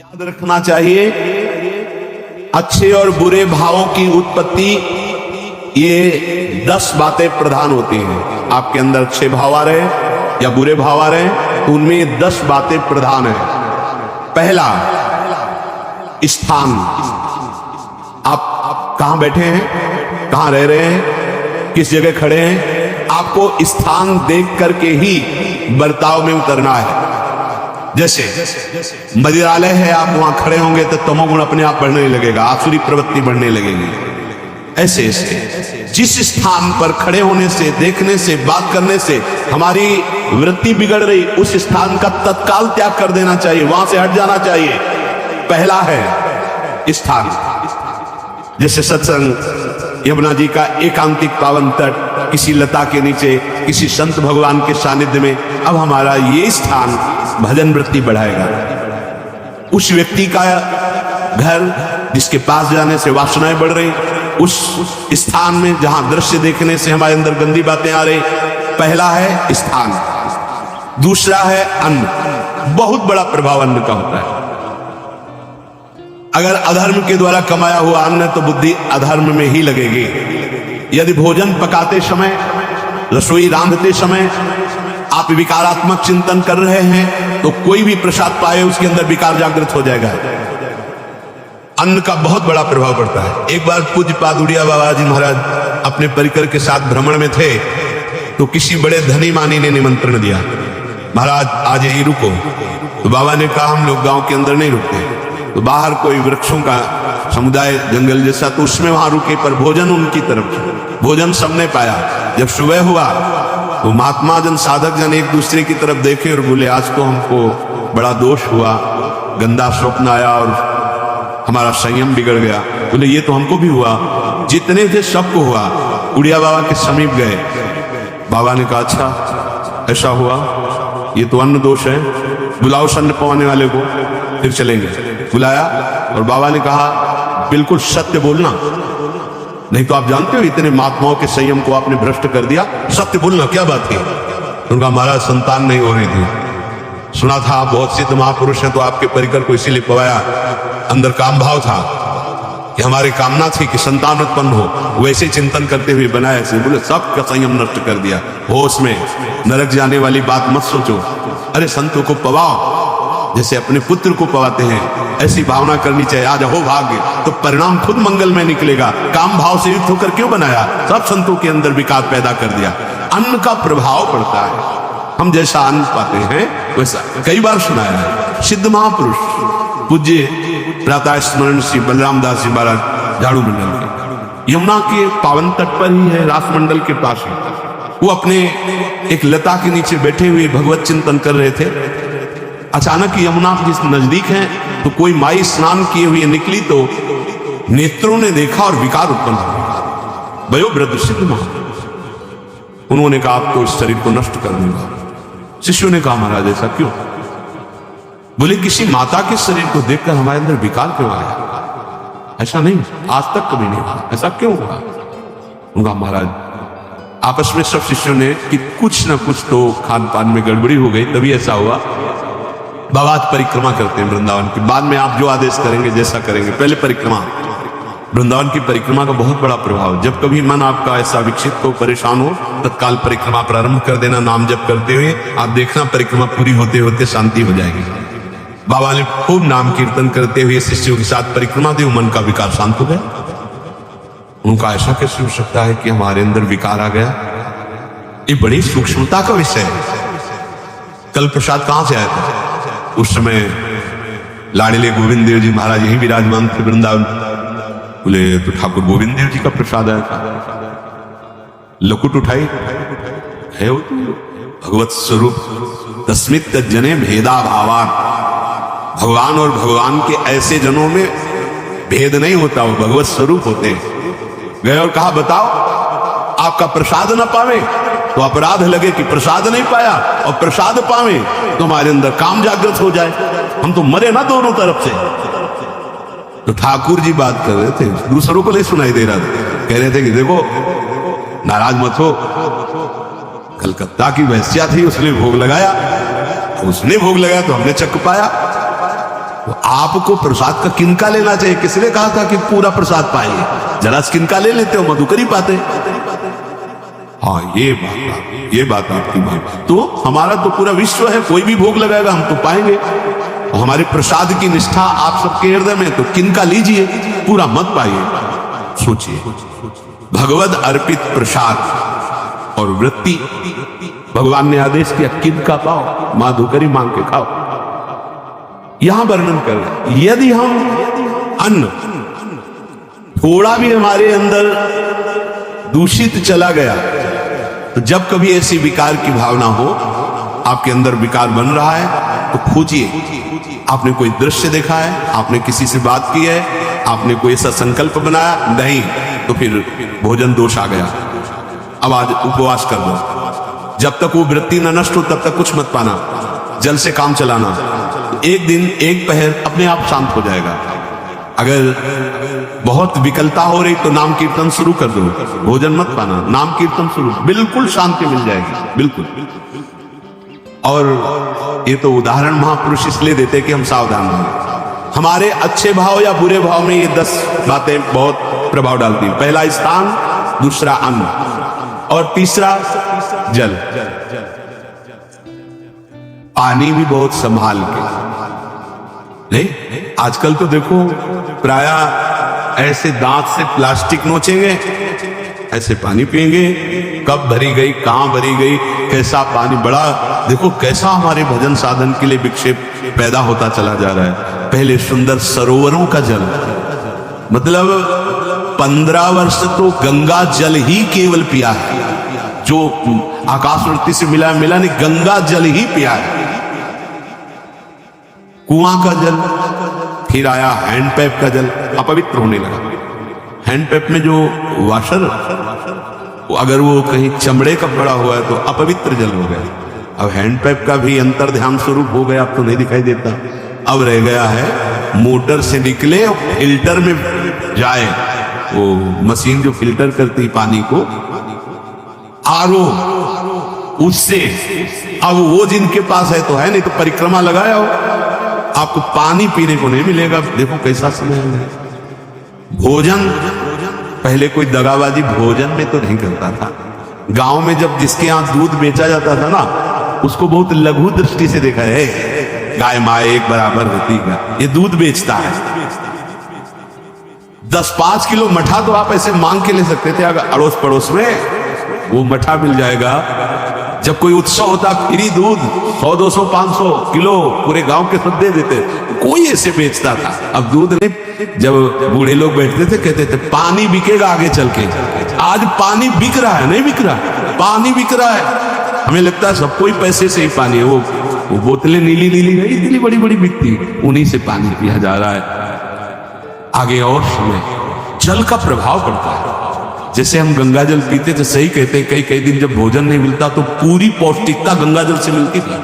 याद रखना चाहिए, अच्छे और बुरे भावों की उत्पत्ति ये 10 बातें प्रधान होती हैं। आपके अंदर अच्छे भाव आ रहे या बुरे भाव आ रहे हैं तो उनमें ये 10 बातें प्रधान है। पहला, स्थान। आप कहां बैठे हैं, कहां रह रहे हैं, किस जगह खड़े हैं, आपको स्थान देख करके ही बर्ताव में उतरना है। जैसे मंदिरालय है, आप वहां खड़े होंगे तो तमोगुण अपने आप बढ़ने लगेगा, आसुरी प्रवृत्ति बढ़ने लगेगी। ऐसे ऐसे जिस स्थान पर खड़े होने से, देखने से, बात करने से हमारी वृत्ति बिगड़ रही, उस स्थान का तत्काल त्याग कर देना चाहिए, वहां से हट जाना चाहिए। पहला है स्थान। जैसे सत्संग, यमुना जी का एकांतिक पावन तट, किसी लता के नीचे, किसी संत भगवान के सानिध्य में, अब हमारा ये स्थान भजन वृत्ति बढ़ाएगा। उस व्यक्ति का घर जिसके पास जाने से वासनाएं बढ़ रही, उस स्थान में जहां दृश्य देखने से हमारे अंदर गंदी बातें आ रही, पहला है स्थान। दूसरा है अन्न। बहुत बड़ा प्रभाव अन्न का होता है। अगर अधर्म के द्वारा कमाया हुआ अन्न तो बुद्धि अधर्म में ही लगेगी। यदि भोजन पकाते समय, रसोई रांधते समय आप विकारात्मक चिंतन कर रहे हैं तो कोई भी प्रसाद पाए उसके अंदर विकार जागृत हो जाएगा। अन्न का बहुत बड़ा प्रभाव पड़ता है। एक बार पूज्य पाद उड़िया बाबा जी महाराज अपने परिकर के साथ भ्रमण में थे तो किसी बड़े धनी मानी ने निमंत्रण दिया, महाराज आज यही रुको। तो बाबा ने कहा हम लोग गांव के अंदर नहीं रुकते। तो बाहर कोई वृक्षों का समुदाय, जंगल जैसा, तो उसमें वहां रुके, पर भोजन उनकी तरफ, भोजन सबने पाया। जब सुबह हुआ तो महात्मा जन, साधक जन एक दूसरे की तरफ देखे और बोले आज तो हमको बड़ा दोष हुआ, गंदा स्वप्न आया और हमारा संयम बिगड़ गया। बोले ये तो हमको भी हुआ, जितने थे सबको हुआ। उड़िया बाबा के समीप गए, बाबा ने कहा अच्छा ऐसा हुआ, ये तो अन्न दोष है, बुलाओ सन्न पवाने वाले को, फिर चलेंगे। बुलाया और बाबा ने कहा बिल्कुल सत्य बोलना, नहीं तो आप जानते हो इतने महात्माओं के संयम को आपने भ्रष्ट कर दिया, सत्य बोलना। क्या बात थी? उनका महाराज संतान नहीं हो रही थी। सुना था आप बहुत सिद्ध महापुरुष हैं तो आपके परिकर को इसीलिए पवाया, अंदर काम भाव था कि हमारी कामना थी कि संतान उत्पन्न हो, वैसे चिंतन करते हुए बनाया से। बोले सब का संयम नष्ट कर दिया। होश में नरक जाने वाली बात मत सोचो। अरे संतों को पवाओ जैसे अपने पुत्र को पवाते हैं, ऐसी भावना करनी चाहिए। आज हो भाग्य तो परिणाम खुद मंगल में निकलेगा। काम भाव से युक्त होकर क्यों बनाया? सब संतों के अंदर विकार पैदा कर दिया। अन्न का प्रभाव पड़ता है। हम जैसा अन्न पाते हैं वैसा, कई बार सुनाया है। सिद्ध महापुरुष पूज्य प्रातः स्मरण श्री बलराम दास जी महाराज झाड़ू मंडल के, यमुना के पावन तट पर ही है, रासमंडल के पास है। वो अपने एक लता के नीचे बैठे हुए भगवत चिंतन कर रहे थे। अचानक यमुना जिस नजदीक है तो कोई माई स्नान किए हुए निकली तो नेत्रों ने देखा और विकार उत्पन्न हुआ। वयोवृद्ध सिद्ध महापुरुष, उन्होंने कहा आप तो इस शरीर को नष्ट कर दूंगा। शिष्यों ने कहा महाराज ऐसा क्यों? बोले किसी माता के शरीर को देखकर हमारे अंदर विकार क्यों आया? ऐसा नहीं, आज तक कभी नहीं हुआ। ऐसा क्यों हुआ? उनका महाराज आपस में सब शिष्यों ने कि कुछ ना कुछ तो खान पान में गड़बड़ी हो गई, तभी ऐसा हुआ। बाबा आज परिक्रमा करते हैं वृंदावन की, बाद में आप जो आदेश करेंगे जैसा करेंगे, पहले परिक्रमा। वृंदावन की परिक्रमा का बहुत बड़ा प्रभाव। जब कभी मन आपका ऐसा विक्षिप्त हो, परेशान हो, तत्काल परिक्रमा प्रारंभ कर देना। नाम जप करते हुए आप देखना परिक्रमा पूरी होते होते शांति हो जाएगी। बाबा ने खूब नाम कीर्तन करते हुए शिष्यों के साथ परिक्रमा दी, मन का विकार शांत हो गया। उनका ऐसा कैसे हो सकता है कि हमारे अंदर विकार आ गया? ये बड़ी सूक्ष्मता का विषय है। कल प्रसाद कहां से आया था? उस समय लाडले गोविंद देव जी महाराज यही विराजमान थे वृंदावन। बोले तो ठाकुर गोविंद देव जी का प्रसाद आया था। लकुट उठाई है वो तो भगवत स्वरूप। तस्मित जने भेदा भावान, भगवान और भगवान के ऐसे जनों में भेद नहीं होता, वो भगवत स्वरूप होते हैं। गए और कहा बताओ आपका प्रसाद न पावे तो अपराध लगे कि प्रसाद नहीं पाया, और प्रसाद पावे तो हमारे अंदर काम जागृत हो जाए, हम तो मरे ना दोनों तरफ से। तो ठाकुर जी बात कर रहे थे, दूसरों को नहीं सुनाई दे रहा था। कह रहे थे कि देखो नाराज मत हो, कलकत्ता की वैश्या थी, उसने भोग लगाया, तो हमने चक पाया। तो आपको प्रसाद का किनका लेना चाहिए? किसने कहा था कि पूरा प्रसाद पाएंगे? जरा किनका ले लेते हो, मधुकरी पाते। हाँ, ये बात आपकी बात। तो हमारा तो पूरा विश्व है, कोई भी भोग लगाएगा हम तो पाएंगे। और हमारे प्रसाद की निष्ठा आप सबके हृदय में, तो किनका लीजिए, पूरा मत पाइए। सोचिए, भगवद अर्पित प्रसाद और वृत्ति, भगवान ने आदेश किया किनका पाओ, माधुकरी मांग के खाओ। यहां वर्णन कर रहे, यदि हम अन्न थोड़ा भी हमारे अंदर दूषित चला गया, तो जब कभी ऐसी विकार की भावना हो, आपके अंदर विकार बन रहा है, तो खोजिए। आपने कोई दृश्य देखा है, आपने किसी से बात की है, आपने कोई ऐसा संकल्प बनाया, नहीं, तो फिर भोजन दोष आ गया। अब आज उपवास कर दो, जब तक वो वृत्ति न नष्ट हो तब तक कुछ मत पाना, जल से काम चलाना। एक दिन एक पहर अपने आप शांत हो जाएगा। अगर बहुत विकलता हो रही तो नाम कीर्तन शुरू कर दो, भोजन मत पाना, नाम कीर्तन शुरू, बिल्कुल शांति मिल जाएगी, बिल्कुल। और ये तो उदाहरण महापुरुष इसलिए देते कि हम सावधान रहें। हमारे अच्छे भाव या बुरे भाव में ये 10 बातें बहुत प्रभाव डालती हैं। पहला स्थान, दूसरा अन्न, और तीसरा जल। पानी भी बहुत संभाल के। नहीं, आजकल तो देखो प्रायः ऐसे दांत से प्लास्टिक नोचेंगे, ऐसे पानी पिएंगे, कब भरी गई, कहां भरी गई, कैसा पानी, बड़ा देखो कैसा हमारे भजन साधन के लिए विक्षेप पैदा होता चला जा रहा है। पहले सुंदर सरोवरों का जल, मतलब 15 वर्ष तो गंगा जल ही केवल पिया है, जो आकाशवृत्ति से मिला नहीं, गंगा जल ही पिया है। कुआं का जल, फिर आया हैंडपैप का जल, अपवित्र होने लगा। हैंडपैप में जो वाशर, अगर वो कहीं चमड़े का पड़ा हुआ है तो अपवित्र जल हो गया। अब हैंडपैप का भी अंतर ध्यान स्वरूप हो गया, अब तो नहीं दिखाई देता। अब रह गया है मोटर से निकले और फिल्टर में जाए, वो मशीन जो फिल्टर करती पानी को, आरओ, उससे। अब वो जिनके पास है तो है, नहीं तो परिक्रमा लगाया हो, आपको पानी पीने को नहीं मिलेगा। देखो कैसा समय है। भोजन, पहले कोई दगाबाजी भोजन में तो नहीं करता था। गांव में जब जिसके यहाँ दूध बेचा जाता था ना, उसको बहुत लघु दृष्टि से देखा है, गाय माए एक बराबर होती है, ये दूध बेचता है। 10-5 किलो मठा तो आप ऐसे मांग के ले सकते थे, अगर अड़ोस पड़ोस में वो मठा मिल जाएगा। जब कोई उत्सव होता, फ्री दूध 100, 200, 500 किलो पूरे गांव के सब दे देते, कोई ऐसे बेचता था। अब दूध नहीं। जब बूढ़े लोग बैठते थे कहते थे पानी बिकेगा आगे चल के। आज पानी बिक रहा है, नहीं बिक रहा, पानी बिक रहा है। हमें लगता है सब कोई पैसे से ही पानी है, वो बोतलें नीली नीली नहीं, इतनी बड़ी बड़ी बिकती, उन्हीं से पानी पिया जा रहा है। आगे और समय जल का प्रभाव पड़ता है। जैसे हम गंगा जल पीते थे, सही कहते हैं, कई दिन जब भोजन नहीं मिलता तो पूरी पौष्टिकता गंगा जल से मिलती थी।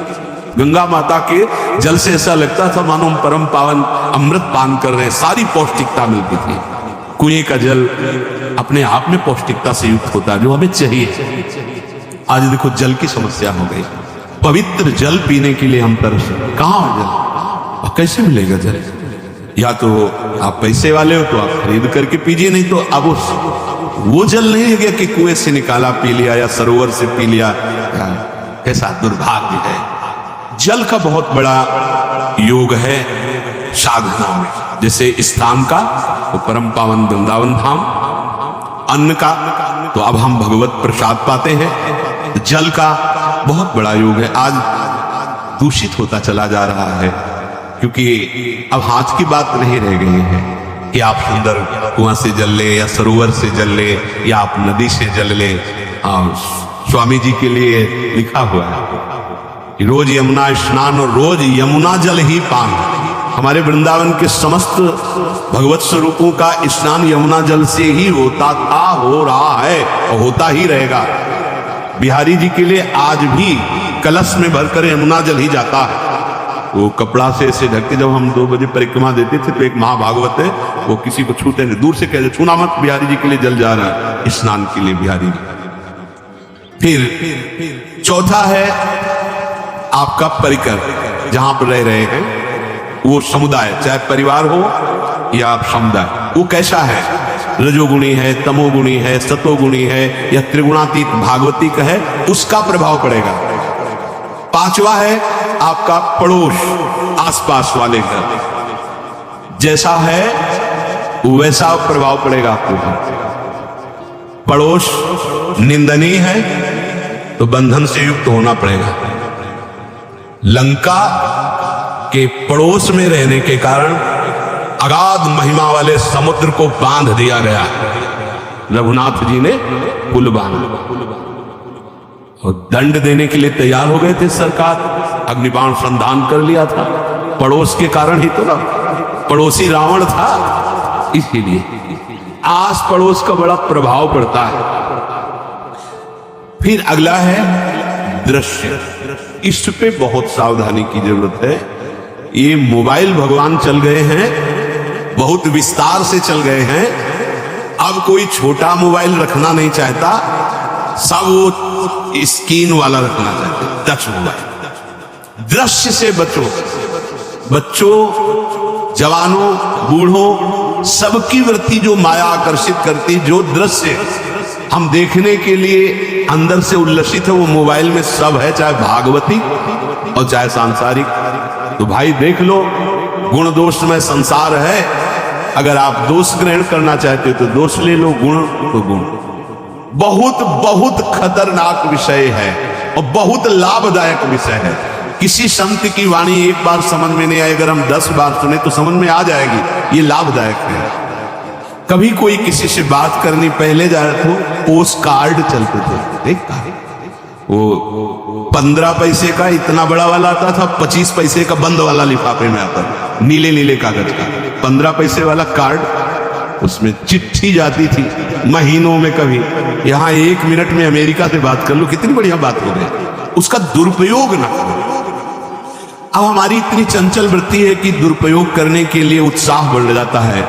गंगा माता के जल से ऐसा लगता था मानो हम परम पावन अमृत पान कर रहे हैं, सारी पौष्टिकता मिलती थी। कुएं का जल अपने आप में पौष्टिकता से युक्त होता है, जो हमें चाहिए। आज देखो जल की समस्या हो गई। पवित्र जल पीने के लिए हम तरस, कहां जल, और कैसे मिलेगा जल? या तो आप पैसे वाले हो तो आप खरीद करके पीजिए, नहीं तो अब वो जल नहीं है गया कि कुएं से निकाला पी लिया या सरोवर से पी लिया। कैसा दुर्भाग्य है। जल का बहुत बड़ा योग है साधना में। जैसे स्थान का तो परम पावन वृंदावन धाम, अन्न का तो अब हम भगवत प्रसाद पाते हैं, जल का बहुत बड़ा योग है। आज दूषित होता चला जा रहा है, क्योंकि अब हाथ की बात नहीं रह गई है कि आप सुंदर कुआं से जल ले या सरोवर से जल ले या आप नदी से जल ले। स्वामी जी के लिए लिखा हुआ है रोज यमुना स्नान और रोज यमुना जल ही पान। हमारे वृंदावन के समस्त भगवत स्वरूपों का स्नान यमुना जल से ही होता था, हो रहा है और होता ही रहेगा। बिहारी जी के लिए आज भी कलश में भरकर यमुना जल ही जाता है। वो कपड़ा से ऐसे ढक के जब हम 2 बजे परिक्रमा देते थे तो एक महाभागवत है, वो किसी को छूते नहीं, दूर से कहते छूना मत, बिहारी जी के लिए जल जा रहा है स्नान के लिए बिहारी जी। फिर चौथा है आपका परिकर, जहां पर रह रहे हैं वो समुदाय, चाहे परिवार हो या समुदाय, वो कैसा है, रजोगुणी है, तमोगुणी है, सतोगुणी है या त्रिगुणातीत भागवतिक है, उसका प्रभाव पड़ेगा। पांचवा है आपका पड़ोस, आसपास वाले घर, जैसा है वैसा प्रभाव पड़ेगा आपको। पड़ोस निंदनीय है तो बंधन से युक्त होना पड़ेगा। लंका के पड़ोस में रहने के कारण अगाध महिमा वाले समुद्र को बांध दिया गया। रघुनाथ जी ने पुल बांधा और दंड देने के लिए तैयार हो गए थे सरकार, अग्निबाण संधान कर लिया था, पड़ोस के कारण ही तो ना, पड़ोसी रावण था, इसीलिए आस पड़ोस का बड़ा प्रभाव पड़ता है। फिर अगला है दृश्य, इस पे बहुत सावधानी की जरूरत है। ये मोबाइल भगवान चल गए हैं, बहुत विस्तार से चल गए हैं, अब कोई छोटा मोबाइल रखना नहीं चाहता, सब वो स्क्रीन वाला रखना चाहते, टच मोबाइल। दृश्य से बचो, बच्चों, जवानों, बूढ़ों, सबकी वृत्ति जो माया आकर्षित करती, जो दृश्य हम देखने के लिए अंदर से उल्लसित है, वो मोबाइल में सब है, चाहे भागवती और चाहे सांसारिक। तो भाई देख लो, गुण दोष में संसार है, अगर आप दोष ग्रहण करना चाहते हो तो दोष ले लो, गुण तो गुण। बहुत बहुत खतरनाक विषय है और बहुत लाभदायक विषय है। किसी संत की वाणी एक बार समझ में नहीं आई, अगर हम 10 बार सुने तो समझ में आ जाएगी, ये लाभदायक है। कभी कोई किसी से बात करनी, पहले जाए तो पोस्ट कार्ड चलते थे, देखता है वो 15 पैसे का इतना बड़ा वाला आता था, 25 पैसे का बंद वाला लिफाफे में आता था, नीले नीले कागज का 15 पैसे वाला कार्ड, उसमें चिट्ठी जाती थी महीनों में। कभी यहां 1 मिनट में अमेरिका से बात कर लो, कितनी बढ़िया बात हो गई, उसका दुरुपयोग ना करो। अब हमारी इतनी चंचल वृत्ति है कि दुरुपयोग करने के लिए उत्साह बढ़ जाता है।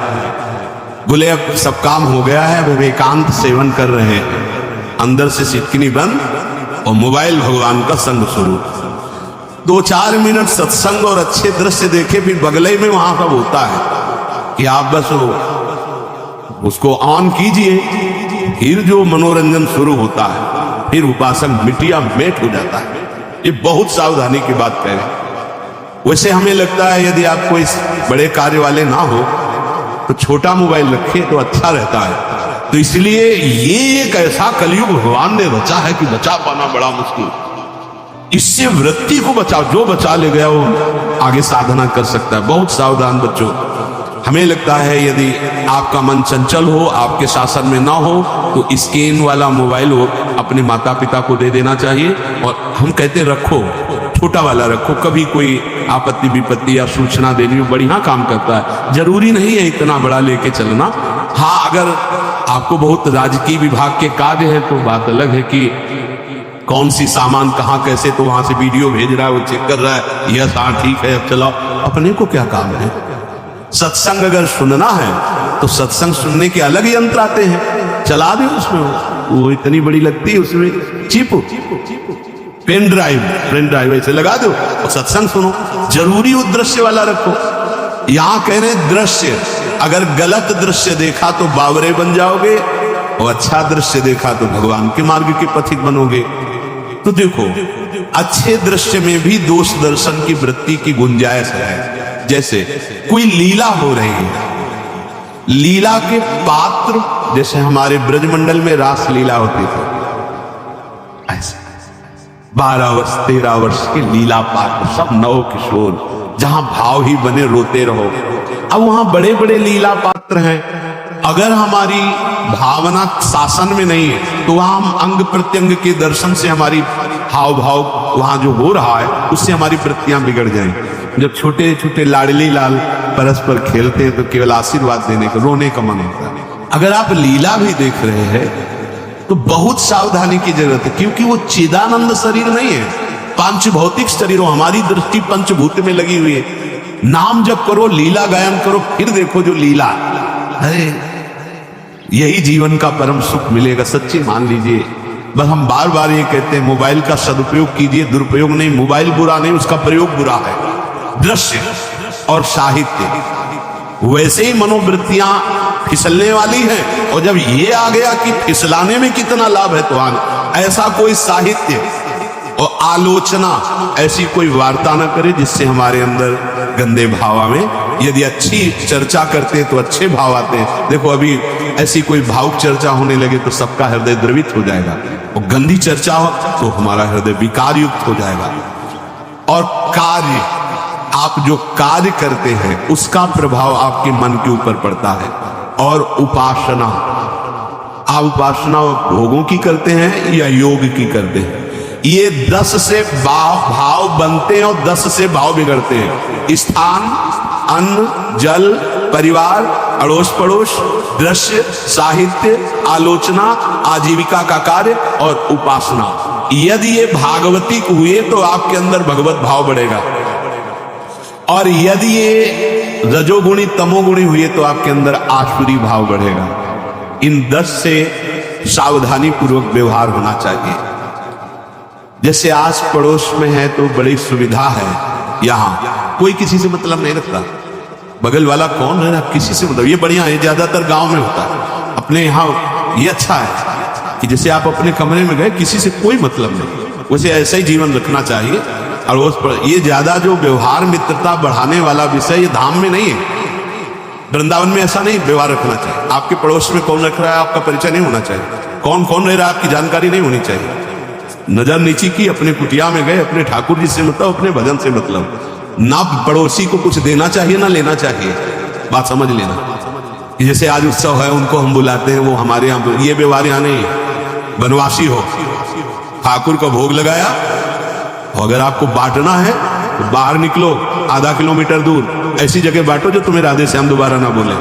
बोले अब सब काम हो गया है, अब एकांत सेवन कर रहे हैं, अंदर से सिटकिनी बंद और मोबाइल भगवान का संग शुरू। 2-4 मिनट सत्संग और अच्छे दृश्य देखे, फिर बगले में वहां सब होता है कि आप बस उसको ऑन कीजिए, फिर जो मनोरंजन शुरू होता है, फिर उपासक मिटिया मेट हो जाता है। ये बहुत सावधानी की बात कह रहे। वैसे हमें लगता है यदि आपको इस बड़े कार्य वाले ना हो तो छोटा मोबाइल रखे तो अच्छा रहता है। तो इसलिए ये एक ऐसा कलयुग भगवान ने रचा है कि बचा पाना बड़ा मुश्किल। इससे वृत्ति को बचाओ, जो बचा ले गया वो आगे साधना कर सकता है। बहुत सावधान बच्चों। हमें लगता है यदि आपका मन चंचल हो, आपके शासन में ना हो, तो स्क्रीन वाला मोबाइल हो अपने माता पिता को दे देना चाहिए। और हम कहते रखो, छोटा वाला रखो, कभी कोई आपत्ति विपत्ति या सूचना देनी हो, बढ़िया काम करता है। जरूरी नहीं है इतना बड़ा लेके चलना। हाँ, अगर आपको बहुत राजकीय विभाग के कार्य है तो बात अलग है कि कौन सी सामान कहाँ कैसे, तो वहां से वीडियो भेज रहा है, वो चेक कर रहा है, यस हाँ ठीक है अब चलाओ। अपने को क्या काम है? सत्संग अगर सुनना है तो सत्संग सुनने के अलग यंत्र आते हैं, चला दे उसमें, वो इतनी बड़ी लगती है, उसमें चिप पेन ड्राइव ऐसे लगा दो और सत्संग सुनो। जरूरी वो दृश्य वाला रखो। यहां कह रहे दृश्य, अगर गलत दृश्य देखा तो बावरे बन जाओगे और अच्छा दृश्य देखा तो भगवान के मार्ग के पथिक बनोगे। तो देखो, अच्छे दृश्य में भी दोष दर्शन की वृत्ति की गुंजाइश है। जैसे कोई लीला हो रही है, लीला के पात्र, जैसे हमारे ब्रजमंडल में रास लीला होती थी, ऐसे 12 वर्ष 13 वर्ष के लीला पात्र, सब नव किशोर, जहां भाव ही बने रोते रहो। अब वहां बड़े बड़े लीला पात्र हैं, अगर हमारी भावना शासन में नहीं है तो वहां हम अंग प्रत्यंग के दर्शन से हमारी हाव भाव वहां जो हो रहा है उससे हमारी वृत्तियां बिगड़ जाएंगी। जब छोटे छोटे लाडली लाल परस्पर खेलते हैं तो केवल आशीर्वाद देने का, रोने का मन होता है। अगर आप लीला भी देख रहे हैं तो बहुत सावधानी की जरूरत है, क्योंकि वो चिदानंद शरीर नहीं है, पांच भौतिक शरीर हो। हमारी दृष्टि पंचभूत में लगी हुई है। नाम जप करो, लीला गायन करो, फिर देखो जो लीला, अरे यही जीवन का परम सुख मिलेगा। सच्ची मान लीजिए। बस हम बार बार ये कहते हैं मोबाइल का सदुपयोग कीजिए, दुरुपयोग नहीं। मोबाइल बुरा नहीं, उसका प्रयोग बुरा है। दृश्य और साहित्य, वैसे ही मनोवृत्तियां फिसलने वाली हैं। और जब ये आ गया कि फिसलाने में कितना लाभ है, तो ऐसा कोई साहित्य और आलोचना, ऐसी कोई वार्ता ना करे जिससे हमारे अंदर गंदे भाव आवे। यदि अच्छी चर्चा करते तो अच्छे भाव आते हैं। देखो अभी ऐसी कोई भावुक चर्चा होने लगे तो सबका हृदय द्रवित हो जाएगा, और गंदी चर्चा हो तो हमारा हृदय विकार युक्त हो जाएगा। और कार्य, आप जो कार्य करते हैं उसका प्रभाव आपके मन के ऊपर पड़ता है। और उपासना, आप उपासना भोगों की करते हैं या योग की करते हैं, ये 10 से भाव बनते हैं और 10 से भाव बिगड़ते हैं। स्थान, अन्न, जल, परिवार, अड़ोस पड़ोस, दृश्य, साहित्य, आलोचना, आजीविका का कार्य और उपासना। यदि ये भागवतिक हुए तो आपके अंदर भगवत भाव बढ़ेगा, और यदि ये रजोगुणी तमोगुणी हुए तो आपके अंदर आसुरी भाव बढ़ेगा। इन 10 से सावधानी पूर्वक व्यवहार होना चाहिए। जैसे आस पड़ोस में है तो बड़ी सुविधा है, यहाँ कोई किसी से मतलब नहीं रखता, बगल वाला कौन है ना, किसी से मतलब, ये बढ़िया है, ज्यादातर गांव में होता है। अपने यहाँ ये अच्छा है कि जैसे आप अपने कमरे में गए, किसी से कोई मतलब नहीं, वैसे ऐसा ही जीवन रखना चाहिए। और उस पर ये ज्यादा जो व्यवहार मित्रता बढ़ाने वाला विषय, ये धाम में नहीं है, वृंदावन में ऐसा नहीं व्यवहार रखना चाहिए। आपके पड़ोस में कौन रख रहा है आपका परिचय नहीं होना चाहिए, कौन कौन रह रहा है आपकी जानकारी नहीं होनी चाहिए। नजर नीची की, अपने कुटिया में गए, अपने ठाकुर जी से मतलब, अपने भजन से मतलब। ना पड़ोसी को कुछ देना चाहिए ना लेना चाहिए, बात समझ लेना। जैसे आज उत्सव है, उनको हम बुलाते हैं, वो हमारे यहाँ, ये व्यवहार यहाँ नहीं। वनवासी हो, ठाकुर को भोग लगाया, और अगर आपको बांटना है तो बाहर निकलो, आधा किलोमीटर दूर ऐसी जगह बांटो जो तुम्हें राधे श्याम दोबारा ना बोले,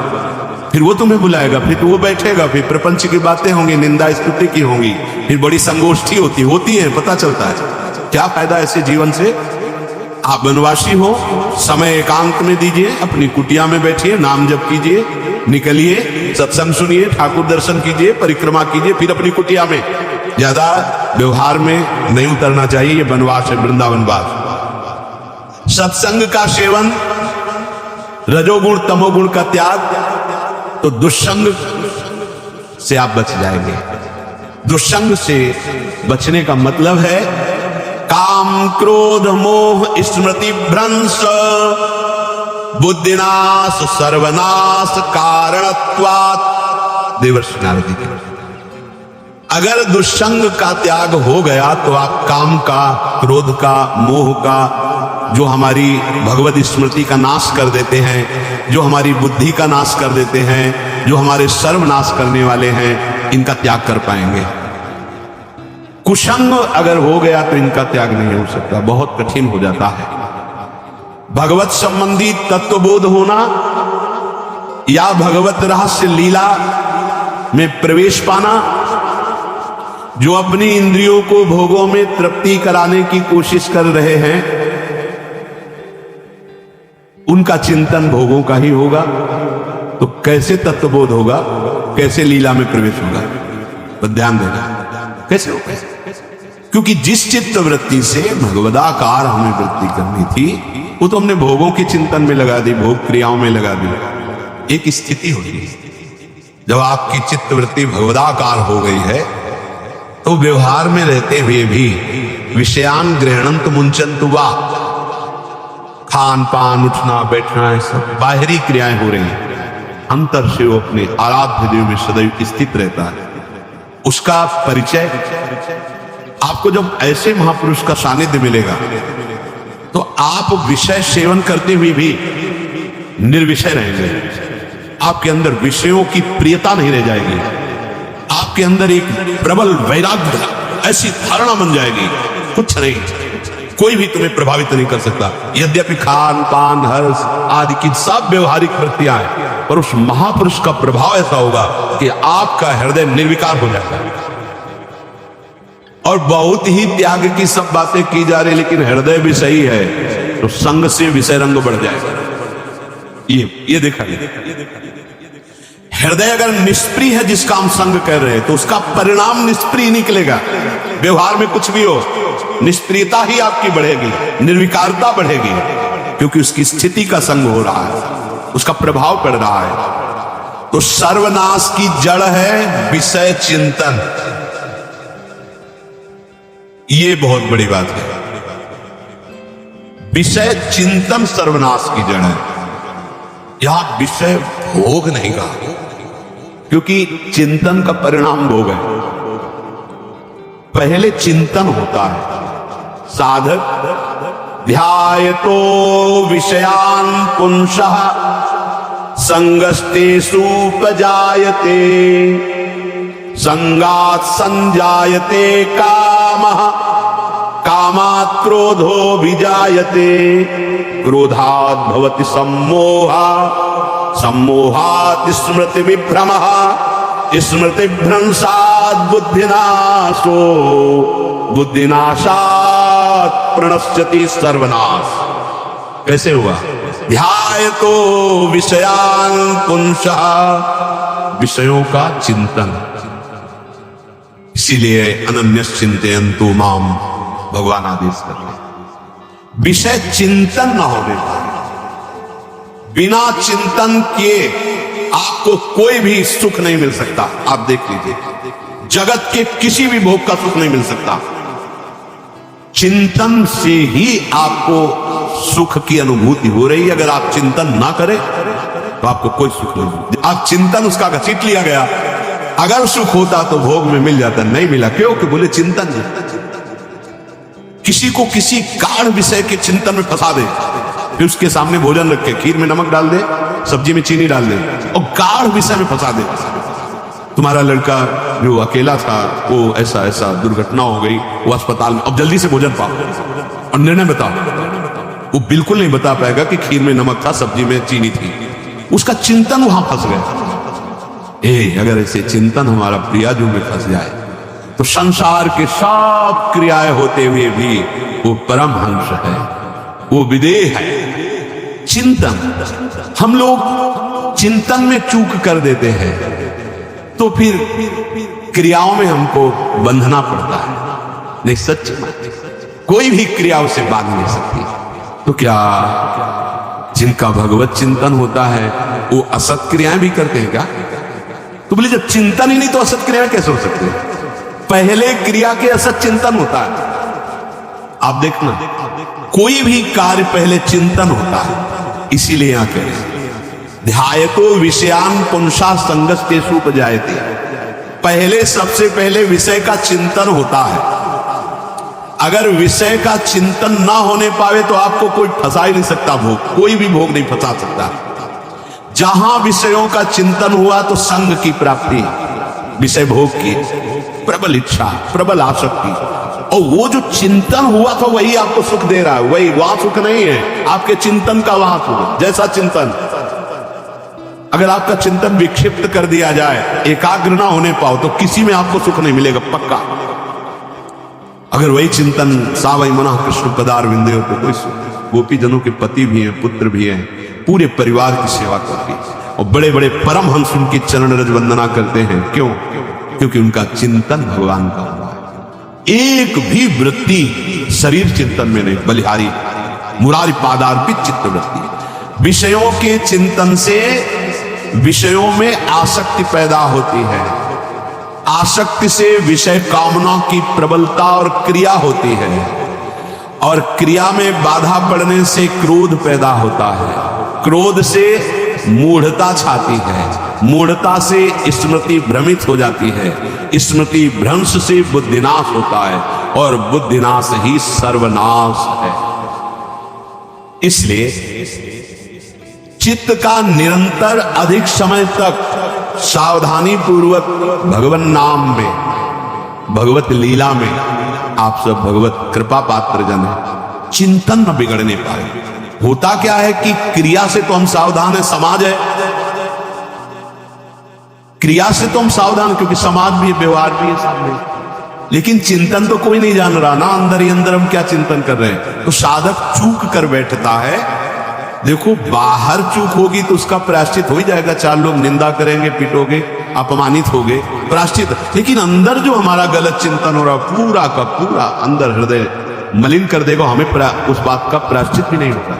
फिर वो तुम्हें बुलाएगा, फिर वो बैठेगा, फिर प्रपंच की बातें होंगी, निंदा स्तुति की होंगी, फिर बड़ी संगोष्ठी होती है, पता चलता है। क्या फायदा ऐसे जीवन से। आप वनवासी हो, समय एकांत में दीजिए, अपनी कुटिया में बैठिए, नाम जप कीजिए, निकलिए, सत्संग सुनिए, ठाकुर दर्शन कीजिए, परिक्रमा कीजिए, फिर अपनी कुटिया में। ज्यादा व्यवहार में नहीं उतरना चाहिए, ये वनवास है, वृंदावनवास। सत्संग का सेवन, रजोगुण तमोगुण का त्याग, तो दुष्संग से आप बच जाएंगे। दुष्संग से बचने का मतलब है काम क्रोध मोह स्मृति भ्रंश बुद्धिनाश सर्वनाश कारणत्वात्। देवर्षि नारद जी, अगर दुष्संग का त्याग हो गया तो आप काम का, क्रोध का, मोह का, जो हमारी भगवत स्मृति का नाश कर देते हैं, जो हमारी बुद्धि का नाश कर देते हैं, जो हमारे सर्वनाश करने वाले हैं, इनका त्याग कर पाएंगे। कुसंग अगर हो गया तो इनका त्याग नहीं हो सकता, बहुत कठिन हो जाता है। भगवत संबंधी तत्वबोध होना या भगवत रहस्य लीला में प्रवेश पाना, जो अपनी इंद्रियों को भोगों में तृप्ति कराने की कोशिश कर रहे हैं, उनका चिंतन भोगों का ही होगा, तो कैसे तत्वबोध होगा, कैसे लीला में प्रवेश होगा। तो ध्यान देना कैसे होगा, क्योंकि जिस चित्त वृत्ति से भगवदाकार हमें वृत्ति करनी थी, वो तो हमने भोगों के चिंतन में लगा दी, भोग क्रियाओं में लगा दी। एक स्थिति होगी जब आपकी चित्त वृत्ति भगवदाकार हो गई है, तो व्यवहार में रहते हुए भी विषयान ग्रहणंत मुंचंतु वा, खान पान, उठना बैठना, सब बाहरी क्रियाएं हो रही हैं, अंतर से वो अपने आराध्य देव में सदैव स्थित रहता है। उसका परिचय आपको जब ऐसे महापुरुष का सानिध्य मिलेगा, तो आप विषय सेवन करते हुए भी निर्विषय रहेंगे। आपके अंदर विषयों की प्रियता नहीं रह जाएगी, आपके अंदर एक प्रबल वैराग्य, ऐसी धारणा बन जाएगी, कुछ नहीं, कोई भी तुम्हें प्रभावित नहीं कर सकता। यद्यपि खान पान, हर्ष आदि की सब व्यवहारिक वृत्तियां हैं, पर उस महापुरुष का प्रभाव ऐसा होगा कि आपका हृदय निर्विकार हो जाएगा। और बहुत ही त्याग की सब बातें की जा रही, लेकिन हृदय भी सही है, तो संग से विषय रंग बढ़ जाएगा। ये देखा, हृदय अगर निष्प्रिय है जिसका हम संग कर रहे हैं, तो उसका परिणाम निष्प्रिय निकलेगा। व्यवहार में कुछ भी हो, निष्प्रियता ही आपकी बढ़ेगी, निर्विकारता बढ़ेगी। क्योंकि उसकी स्थिति का संग हो रहा है, उसका प्रभाव पड़ रहा है। तो सर्वनाश की जड़ है विषय चिंतन। ये बहुत बड़ी बात है। विषय चिंतन सर्वनाश की जड़ है। यहां विषय भोग नहीं कहा, क्योंकि चिंतन का परिणाम भोग है। पहले चिंतन होता है। साधक ध्यायतो विषयान पुंसः संगस्तेषु उपजायते संगात् संजायते कामः कामात् क्रोधो विजायते क्रोधात् भवति सम्मोहः सम्मोहात् स्मृति विभ्रमः स्मृति भ्रंशात् बुद्धिनाशो बुद्धिनाशात् प्रणश्यति सर्वनाश। कैसे हुआ? ध्यायतो विषयान पुंसः, विषयों का चिंतन। इसीलिए अनन्यस् चिन्तयन्तु माम भगवान आदेश करते हैं। विषय चिंतन न होने पाए, बिना चिंतन किए आपको कोई भी सुख नहीं मिल सकता। आप देख लीजिए, जगत के किसी भी भोग का सुख नहीं मिल सकता। चिंतन से ही आपको सुख की अनुभूति हो रही है। अगर आप चिंतन ना करें तो आपको कोई सुख नहीं। आप चिंतन उसका घसीट लिया गया। अगर सुख होता तो भोग में मिल जाता, नहीं मिला। क्यों? कि बोले चिंतन नहीं। किसी को किसी गाढ़ विषय के चिंतन में फंसा दे, फिर उसके सामने भोजन रखे, खीर में नमक डाल दे, सब्जी में चीनी डाल दे और गाढ़ विषय में फंसा दे। तुम्हारा लड़का जो अकेला था वो ऐसा ऐसा दुर्घटना हो गई, वो अस्पताल में, अब जल्दी से भोजन पाओ और निर्णय बताओ। वो बिल्कुल नहीं बता पाएगा कि खीर में नमक था, सब्जी में चीनी थी। उसका चिंतन वहां फंस गया। अगर ऐसे चिंतन हमारा प्रियाजू में फंस जाए तो संसार के सब क्रियाएं होते हुए भी वो परमहंस है, वो विदेह है। चिंतन, हम लोग चिंतन में चूक कर देते हैं तो फिर क्रियाओं में हमको बंधना पड़ता है। नहीं, सच कोई भी क्रिया उसे बांध नहीं सकती। तो क्या जिनका भगवत चिंतन होता है वो असत क्रियाएं भी करते हैं क्या? तो बोले जब चिंतन ही नहीं तो असत क्रियाएं कैसे हो सकती है? पहले क्रिया के असत चिंतन होता है। आप देखना, कोई भी कार्य पहले चिंतन होता है। इसीलिए यहां कह रहे ध्यायतो विषयान पुंसा संगस्तेषु उपजायते। पहले, सबसे पहले विषय का चिंतन होता है। अगर विषय का चिंतन ना होने पावे तो आपको कोई फंसा ही नहीं सकता। भोग, कोई भी भोग नहीं फंसा सकता। जहां विषयों का चिंतन हुआ तो संग की प्राप्ति, विषय भोग की प्रबल इच्छा, प्रबल आसक्ति, और वो जो चिंतन हुआ था वही आपको सुख दे रहा है। वही, वहां सुख नहीं है, आपके चिंतन का वहां सुख। जैसा चिंतन, अगर आपका चिंतन विक्षिप्त कर दिया जाए, एकाग्र ना होने पाओ तो किसी में आपको सुख नहीं मिलेगा, पक्का। अगर वही चिंतन सावई मना कृष्ण पदार विंदे हो तो कोई सुख। गोपी जनों के पति भी हैं, पुत्र भी हैं, पूरे परिवार की सेवा करती है और बड़े बड़े परमहंस उनकी चरण रज वंदना करते हैं। क्यों? क्योंकि उनका चिंतन भगवान का हुआ है। एक भी वृत्ति शरीर चिंतन में नहीं, बलिहारी मुरारी पादार्पित चित्त वृत्ति। विषयों के चिंतन से विषयों में आसक्ति पैदा होती है। आसक्ति से विषय कामना की प्रबलता और क्रिया होती है, और क्रिया में बाधा पड़ने से क्रोध पैदा होता है। क्रोध से मूढ़ता छाती है, मूढ़ता से स्मृति भ्रमित हो जाती है, स्मृति भ्रंश से बुद्धिनाश होता है, और बुद्धिनाश ही सर्वनाश है। इसलिए चित्त का निरंतर अधिक समय तक सावधानी पूर्वक भगवान नाम में, भगवत लीला में, आप सब भगवत कृपा पात्र जन है, चिंतन न बिगड़ने पाए। होता क्या है कि क्रिया से तो हम सावधान है, समाज है, क्रिया से तो हम सावधान, क्योंकि समाज भी है, व्यवहार भी है सामने, लेकिन चिंतन तो कोई नहीं जान रहा ना। अंदर ही अंदर हम क्या चिंतन कर रहे हैं। तो साधक चूक कर बैठता है। देखो, बाहर चूक होगी तो उसका प्रायश्चित हो ही जाएगा। चार लोग निंदा करेंगे, पिटोगे, अपमानित होगे, प्रायश्चित। लेकिन अंदर जो हमारा गलत चिंतन हो रहा, पूरा का पूरा अंदर हृदय मलिन कर देगा, हमें उस बात का प्रायश्चित भी नहीं होगा।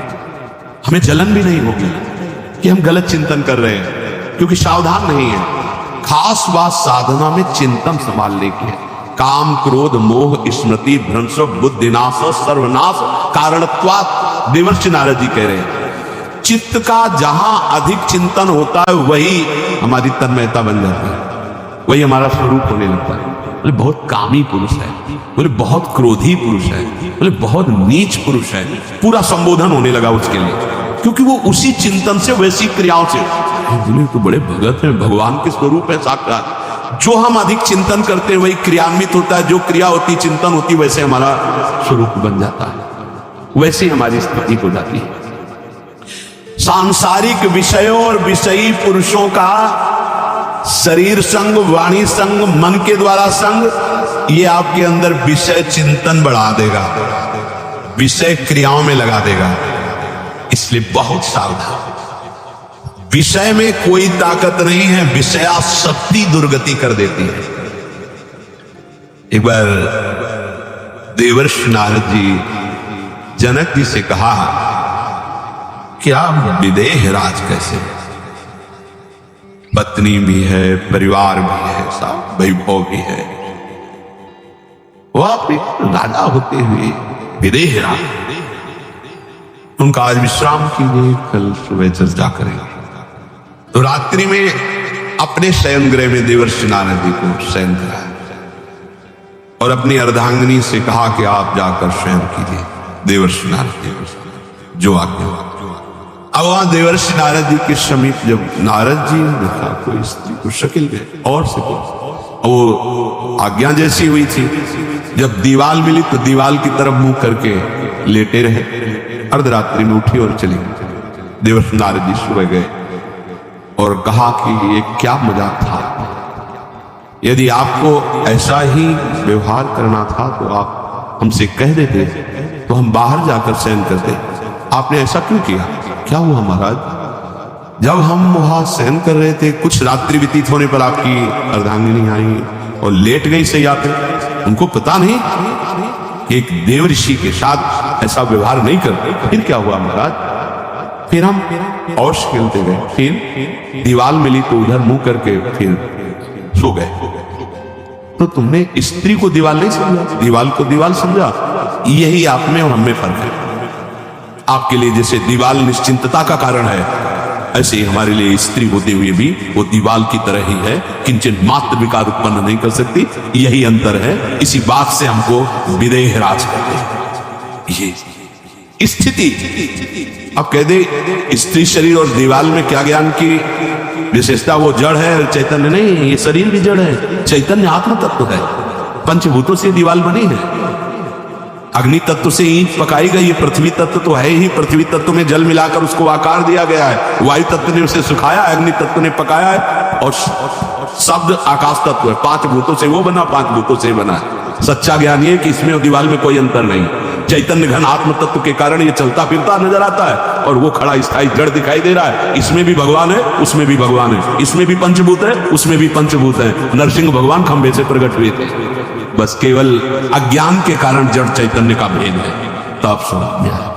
हमें जलन भी नहीं होगी कि हम गलत चिंतन कर रहे हैं, क्योंकि सावधान नहीं है। खास बात साधना में चिंतन संभालने की है। काम क्रोध मोह स्मृति भ्रंश बुद्धिनाश सर्वनाश कारणत्वात् देवर्षि नारद जी कह रहे हैं। चित्त का जहां अधिक चिंतन होता है वही हमारी तन्मयता बन जाती है, वही हमारा स्वरूप होने लगता है। बोले बहुत कामी पुरुष है, बोले बहुत क्रोधी पुरुष है, बोले बहुत नीच पुरुष है, पूरा संबोधन होने लगा उसके लिए, क्योंकि वो उसी चिंतन से वैसी क्रियाओं से। बोले तो बड़े भगत हैं, भगवान के स्वरूप है साक्षात। जो हम अधिक चिंतन करते हैं वही क्रियान्वित होता है, जो क्रिया होती चिंतन होती वैसे हमारा स्वरूप बन जाता है, वैसे हमारी स्थिति हो जाती है। सांसारिक विषयों और विषयी पुरुषों का शरीर संग वाणी संग मन के द्वारा संग, ये आपके अंदर विषय चिंतन बढ़ा देगा, विषय क्रियाओं में लगा देगा। इसलिए बहुत सावधान। विषय में कोई ताकत नहीं है, विषयासक्ति दुर्गति कर देती है। एक बार देवर्षि नारद जी जनक जी से कहा कि आप विदेह राज कैसे, पत्नी भी है, परिवार भी है, सब वैभव भी है, वो आप एक राजा होते हुए विदेह राज। उनका आज विश्राम कीजिए, कल सुबह चर्चा करेंगे। तो रात्रि में अपने शयन गृह में देवर्षि नारद जी को शयन कराया और अपनी अर्धांगिनी से कहा कि आप जाकर शयन कीजिए। देवर्षि नारद जी जो आज्ञा। अब वहां देवर्षि नारद जी के समीप जब नारद जी ने देखा कोई स्त्री को शकिल गए और से वो आज्ञा जैसी हुई थी। जब दीवाल मिली तो दीवाल की तरफ मुंह करके लेटे रहे। अर्धरात्रि में उठी और चली। देवर्षि नारद जी सुबह गए और कहा कि ये क्या मजाक था, यदि आपको ऐसा ही व्यवहार करना था तो आप हमसे कह देते तो हम बाहर जाकर शयन करते, आपने ऐसा क्यों किया? क्या हुआ महाराज? जब हम वहां शयन कर रहे थे कुछ रात्रि व्यतीत होने पर आपकी अर्धांगिनी आई और लेट गई सैया पे। उनको पता नहीं कि एक देव ऋषि के साथ ऐसा व्यवहार नहीं करते। फिर क्या हुआ महाराज? फिर हम और खेलते गए, फिर दीवाल मिली तो उधर मुंह करके फिर सो गए। तो तुमने स्त्री को दीवाल नहीं समझा, दीवाल को दीवाल समझा। यही आप में और हम में फर्क है। आपके लिए जैसे दीवाल निश्चिंतता का कारण है, ऐसे ही हमारे लिए स्त्री होते हुए भी वो दीवाल की तरह ही है, किंचन मात्र विकार उत्पन्न नहीं कर सकती। यही अंतर है। इसी बात से हमको विदेह राज कहते हैं। ये स्थिति अब कह दे स्त्री शरीर और दीवाल में क्या ज्ञान की विशेषता? वो जड़ है, चैतन्य नहीं। ये शरीर भी जड़ है, चैतन्य आत्म तत्व है। पंचभूतों से दीवाल बनी है। अग्नि तत्व से ईंट पकाई गई। ये पृथ्वी तत्व तो है ही, पृथ्वी तत्व में जल मिलाकर उसको आकार दिया गया है। वायु तत्व ने उसे सुखाया, अग्नि तत्व ने पकाया है, और शब्द आकाश तत्व है। 5 भूतों से वो बना, 5 भूतों से बना है। सच्चा ज्ञान ये कि इसमें और दीवाल में कोई अंतर नहीं। चैतन्य घन आत्म तत्व के कारण ये चलता फिरता नजर आता है, और वो खड़ा स्थायी जड़ दिखाई दे रहा है। इसमें भी भगवान है, उसमें भी भगवान है। इसमें भी पंचभूत है, उसमें भी पंचभूत है। नरसिंह भगवान खंबे से प्रकट हुए थे, बस केवल अज्ञान के कारण जड़ चैतन्य का भेद है। तब समझ में आया।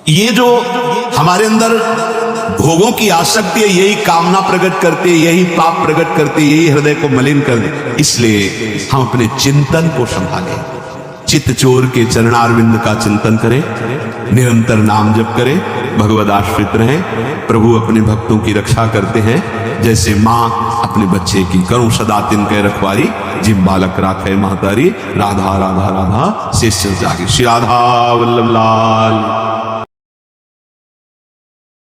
ये जो हमारे अंदर भोगों की आसक्ति है, यही कामना प्रकट करती है, यही पाप प्रकट करती है, यही हृदय को मलिन कर दे। इसलिए हम अपने चिंतन को संभालें। चित्त चोर के चरणारविंद का चिंतन करें, निरंतर नाम जप करें, भगवद आश्रित रहें। प्रभु अपने भक्तों की रक्षा करते हैं, जैसे माँ अपने बच्चे की करूं सदा तिनके रखवारी, जिम बालक राखे महतारी। राधा राधा राधा शेष जागे। श्री राधा वल्लभ लाल।